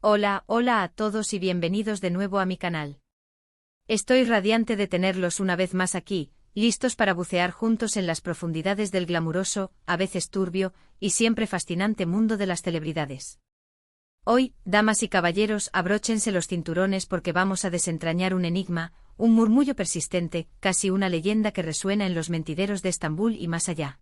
Hola, hola a todos y bienvenidos de nuevo a mi canal. Estoy radiante de tenerlos una vez más aquí, listos para bucear juntos en las profundidades del glamuroso, a veces turbio, y siempre fascinante mundo de las celebridades. Hoy, damas y caballeros, abróchense los cinturones porque vamos a desentrañar un enigma, un murmullo persistente, casi una leyenda que resuena en los mentideros de Estambul y más allá.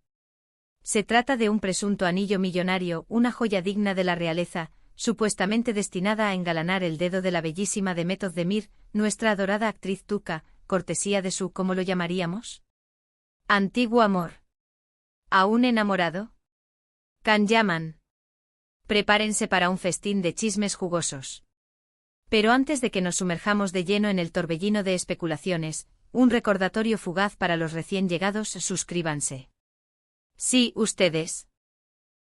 Se trata de un presunto anillo millonario, una joya digna de la realeza, supuestamente destinada a engalanar el dedo de la bellísima Demet Özdemir, nuestra adorada actriz turca, cortesía de su, ¿cómo lo llamaríamos? Antiguo amor. ¿Aún enamorado? Can Yaman. Prepárense para un festín de chismes jugosos. Pero antes de que nos sumerjamos de lleno en el torbellino de especulaciones, un recordatorio fugaz para los recién llegados: suscríbanse. Sí, ustedes.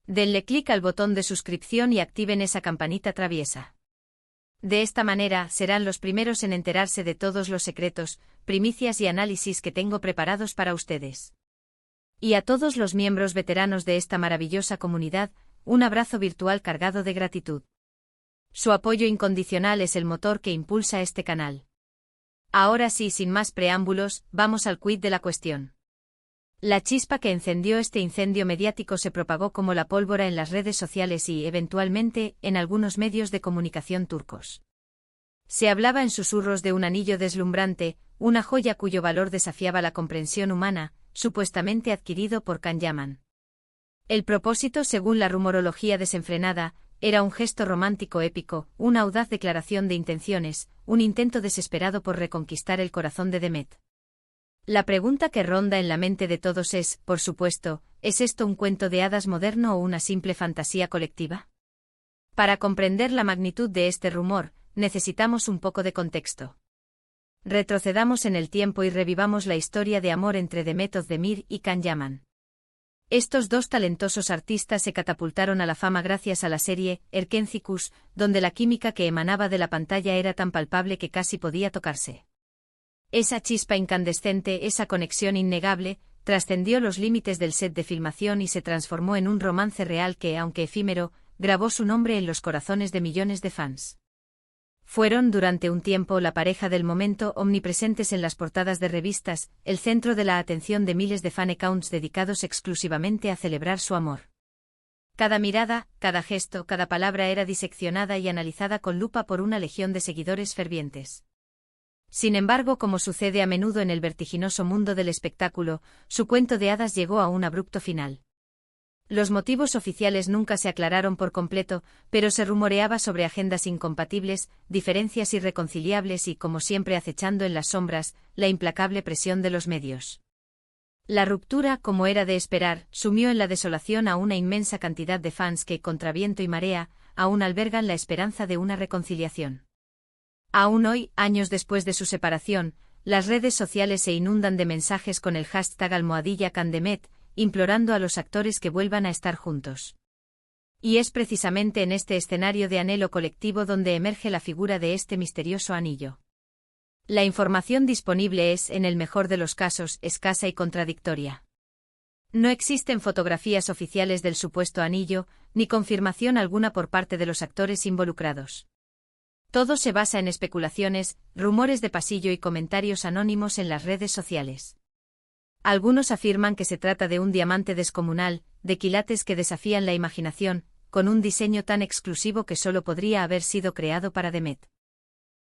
Denle clic al botón de suscripción y activen esa campanita traviesa. De esta manera, serán los primeros en enterarse de todos los secretos, primicias y análisis que tengo preparados para ustedes. Y a todos los miembros veteranos de esta maravillosa comunidad, un abrazo virtual cargado de gratitud. Su apoyo incondicional es el motor que impulsa este canal. Ahora sí, sin más preámbulos, vamos al quid de la cuestión. La chispa que encendió este incendio mediático se propagó como la pólvora en las redes sociales y, eventualmente, en algunos medios de comunicación turcos. Se hablaba en susurros de un anillo deslumbrante, una joya cuyo valor desafiaba la comprensión humana, supuestamente adquirido por Can Yaman. El propósito, según la rumorología desenfrenada, era un gesto romántico épico, una audaz declaración de intenciones, un intento desesperado por reconquistar el corazón de Demet. La pregunta que ronda en la mente de todos es, por supuesto, ¿es esto un cuento de hadas moderno o una simple fantasía colectiva? Para comprender la magnitud de este rumor, necesitamos un poco de contexto. Retrocedamos en el tiempo y revivamos la historia de amor entre Demet Özdemir y Can Yaman. Estos dos talentosos artistas se catapultaron a la fama gracias a la serie Erkenci, donde la química que emanaba de la pantalla era tan palpable que casi podía tocarse. Esa chispa incandescente, esa conexión innegable, trascendió los límites del set de filmación y se transformó en un romance real que, aunque efímero, grabó su nombre en los corazones de millones de fans. Fueron durante un tiempo la pareja del momento, omnipresentes en las portadas de revistas, el centro de la atención de miles de fan accounts dedicados exclusivamente a celebrar su amor. Cada mirada, cada gesto, cada palabra era diseccionada y analizada con lupa por una legión de seguidores fervientes. Sin embargo, como sucede a menudo en el vertiginoso mundo del espectáculo, su cuento de hadas llegó a un abrupto final. Los motivos oficiales nunca se aclararon por completo, pero se rumoreaba sobre agendas incompatibles, diferencias irreconciliables y, como siempre acechando en las sombras, la implacable presión de los medios. La ruptura, como era de esperar, sumió en la desolación a una inmensa cantidad de fans que, contra viento y marea, aún albergan la esperanza de una reconciliación. Aún hoy, años después de su separación, las redes sociales se inundan de mensajes con el hashtag #CanDemet, implorando a los actores que vuelvan a estar juntos. Y es precisamente en este escenario de anhelo colectivo donde emerge la figura de este misterioso anillo. La información disponible es, en el mejor de los casos, escasa y contradictoria. No existen fotografías oficiales del supuesto anillo, ni confirmación alguna por parte de los actores involucrados. Todo se basa en especulaciones, rumores de pasillo y comentarios anónimos en las redes sociales. Algunos afirman que se trata de un diamante descomunal, de quilates que desafían la imaginación, con un diseño tan exclusivo que solo podría haber sido creado para Demet.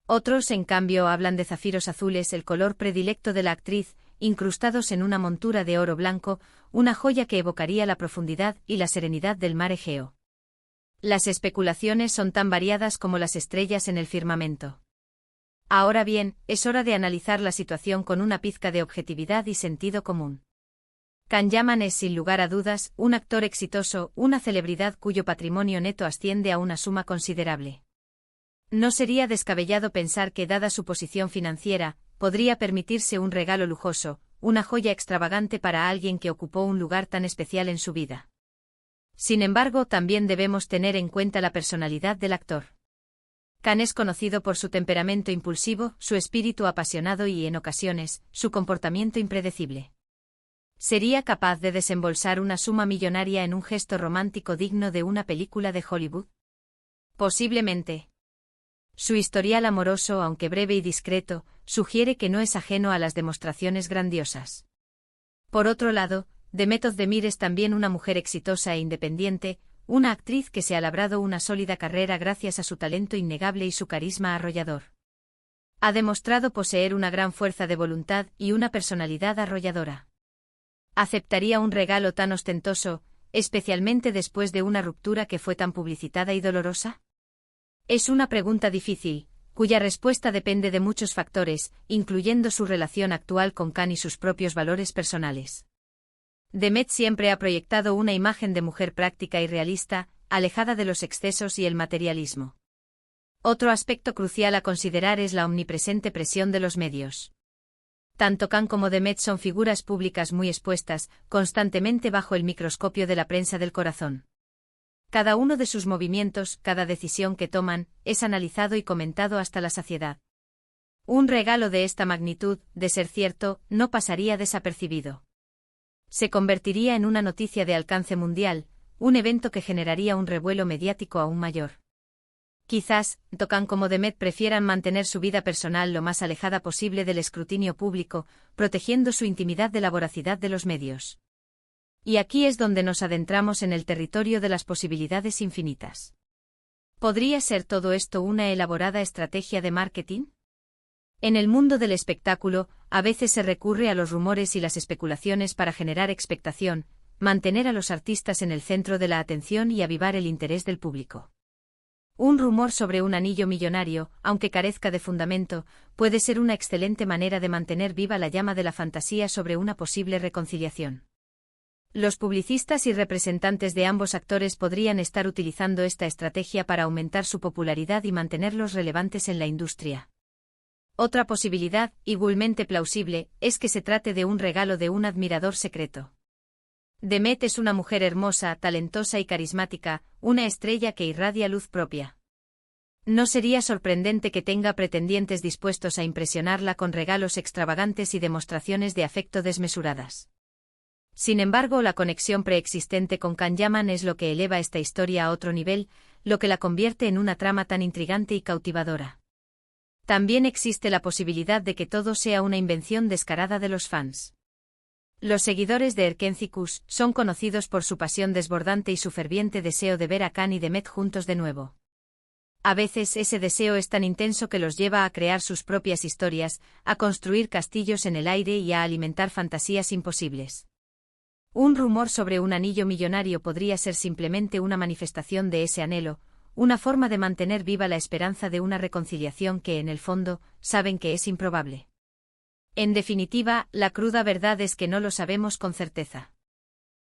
Otros, en cambio, hablan de zafiros azules, el color predilecto de la actriz, incrustados en una montura de oro blanco, una joya que evocaría la profundidad y la serenidad del mar Egeo. Las especulaciones son tan variadas como las estrellas en el firmamento. Ahora bien, es hora de analizar la situación con una pizca de objetividad y sentido común. Can Yaman es, sin lugar a dudas, un actor exitoso, una celebridad cuyo patrimonio neto asciende a una suma considerable. No sería descabellado pensar que, dada su posición financiera, podría permitirse un regalo lujoso, una joya extravagante para alguien que ocupó un lugar tan especial en su vida. Sin embargo, también debemos tener en cuenta la personalidad del actor. Can es conocido por su temperamento impulsivo, su espíritu apasionado y, en ocasiones, su comportamiento impredecible. ¿Sería capaz de desembolsar una suma millonaria en un gesto romántico digno de una película de Hollywood? Posiblemente. Su historial amoroso, aunque breve y discreto, sugiere que no es ajeno a las demostraciones grandiosas. Por otro lado, Demet Özdemir es también una mujer exitosa e independiente, una actriz que se ha labrado una sólida carrera gracias a su talento innegable y su carisma arrollador. Ha demostrado poseer una gran fuerza de voluntad y una personalidad arrolladora. ¿Aceptaría un regalo tan ostentoso, especialmente después de una ruptura que fue tan publicitada y dolorosa? Es una pregunta difícil, cuya respuesta depende de muchos factores, incluyendo su relación actual con Can y sus propios valores personales. Demet siempre ha proyectado una imagen de mujer práctica y realista, alejada de los excesos y el materialismo. Otro aspecto crucial a considerar es la omnipresente presión de los medios. Tanto Can como Demet son figuras públicas muy expuestas, constantemente bajo el microscopio de la prensa del corazón. Cada uno de sus movimientos, cada decisión que toman, es analizado y comentado hasta la saciedad. Un regalo de esta magnitud, de ser cierto, no pasaría desapercibido. Se convertiría en una noticia de alcance mundial, un evento que generaría un revuelo mediático aún mayor. Quizás, tanto Can como Demet prefieran mantener su vida personal lo más alejada posible del escrutinio público, protegiendo su intimidad de la voracidad de los medios. Y aquí es donde nos adentramos en el territorio de las posibilidades infinitas. ¿Podría ser todo esto una elaborada estrategia de marketing? En el mundo del espectáculo, a veces se recurre a los rumores y las especulaciones para generar expectación, mantener a los artistas en el centro de la atención y avivar el interés del público. Un rumor sobre un anillo millonario, aunque carezca de fundamento, puede ser una excelente manera de mantener viva la llama de la fantasía sobre una posible reconciliación. Los publicistas y representantes de ambos actores podrían estar utilizando esta estrategia para aumentar su popularidad y mantenerlos relevantes en la industria. Otra posibilidad, igualmente plausible, es que se trate de un regalo de un admirador secreto. Demet es una mujer hermosa, talentosa y carismática, una estrella que irradia luz propia. No sería sorprendente que tenga pretendientes dispuestos a impresionarla con regalos extravagantes y demostraciones de afecto desmesuradas. Sin embargo, la conexión preexistente con Can Yaman es lo que eleva esta historia a otro nivel, lo que la convierte en una trama tan intrigante y cautivadora. También existe la posibilidad de que todo sea una invención descarada de los fans. Los seguidores de Erkenci son conocidos por su pasión desbordante y su ferviente deseo de ver a Can y Demet juntos de nuevo. A veces ese deseo es tan intenso que los lleva a crear sus propias historias, a construir castillos en el aire y a alimentar fantasías imposibles. Un rumor sobre un anillo millonario podría ser simplemente una manifestación de ese anhelo, una forma de mantener viva la esperanza de una reconciliación que en el fondo, saben que es improbable. En definitiva, la cruda verdad es que no lo sabemos con certeza.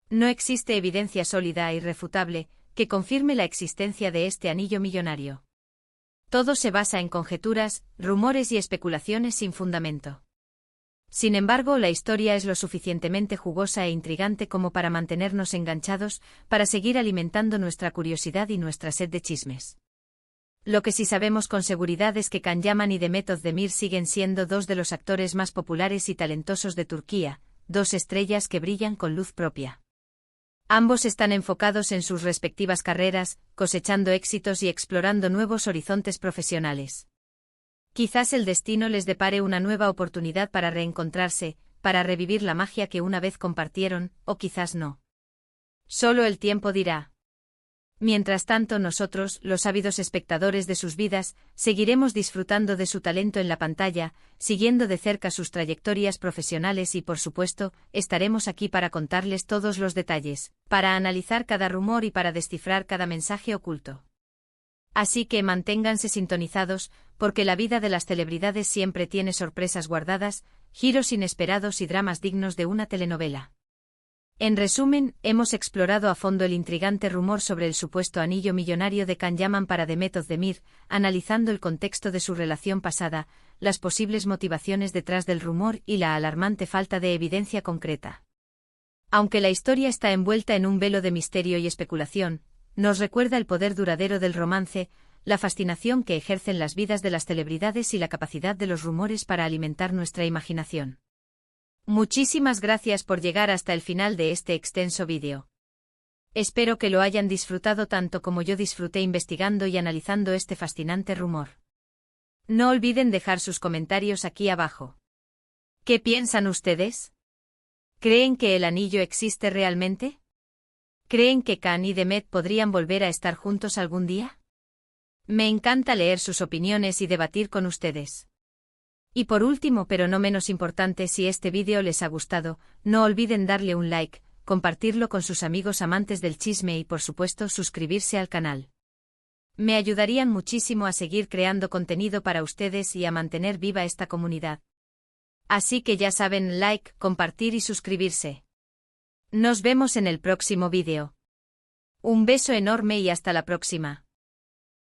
No existe evidencia sólida e irrefutable que confirme la existencia de este anillo millonario. Todo se basa en conjeturas, rumores y especulaciones sin fundamento. Sin embargo, la historia es lo suficientemente jugosa e intrigante como para mantenernos enganchados, para seguir alimentando nuestra curiosidad y nuestra sed de chismes. Lo que sí sabemos con seguridad es que Can Yaman y Demet Özdemir siguen siendo dos de los actores más populares y talentosos de Turquía, dos estrellas que brillan con luz propia. Ambos están enfocados en sus respectivas carreras, cosechando éxitos y explorando nuevos horizontes profesionales. Quizás el destino les depare una nueva oportunidad para reencontrarse, para revivir la magia que una vez compartieron, o quizás no. Solo el tiempo dirá. Mientras tanto nosotros, los ávidos espectadores de sus vidas, seguiremos disfrutando de su talento en la pantalla, siguiendo de cerca sus trayectorias profesionales y por supuesto, estaremos aquí para contarles todos los detalles, para analizar cada rumor y para descifrar cada mensaje oculto. Así que manténganse sintonizados, porque la vida de las celebridades siempre tiene sorpresas guardadas, giros inesperados y dramas dignos de una telenovela. En resumen, hemos explorado a fondo el intrigante rumor sobre el supuesto anillo millonario de Can Yaman para Demet Özdemir, analizando el contexto de su relación pasada, las posibles motivaciones detrás del rumor y la alarmante falta de evidencia concreta. Aunque la historia está envuelta en un velo de misterio y especulación, nos recuerda el poder duradero del romance, la fascinación que ejercen las vidas de las celebridades y la capacidad de los rumores para alimentar nuestra imaginación. Muchísimas gracias por llegar hasta el final de este extenso vídeo. Espero que lo hayan disfrutado tanto como yo disfruté investigando y analizando este fascinante rumor. No olviden dejar sus comentarios aquí abajo. ¿Qué piensan ustedes? ¿Creen que el anillo existe realmente? ¿Creen que Khan y Demet podrían volver a estar juntos algún día? Me encanta leer sus opiniones y debatir con ustedes. Y por último, pero no menos importante, si este vídeo les ha gustado, no olviden darle un like, compartirlo con sus amigos amantes del chisme y por supuesto suscribirse al canal. Me ayudarían muchísimo a seguir creando contenido para ustedes y a mantener viva esta comunidad. Así que ya saben, like, compartir y suscribirse. Nos vemos en el próximo vídeo. Un beso enorme y hasta la próxima.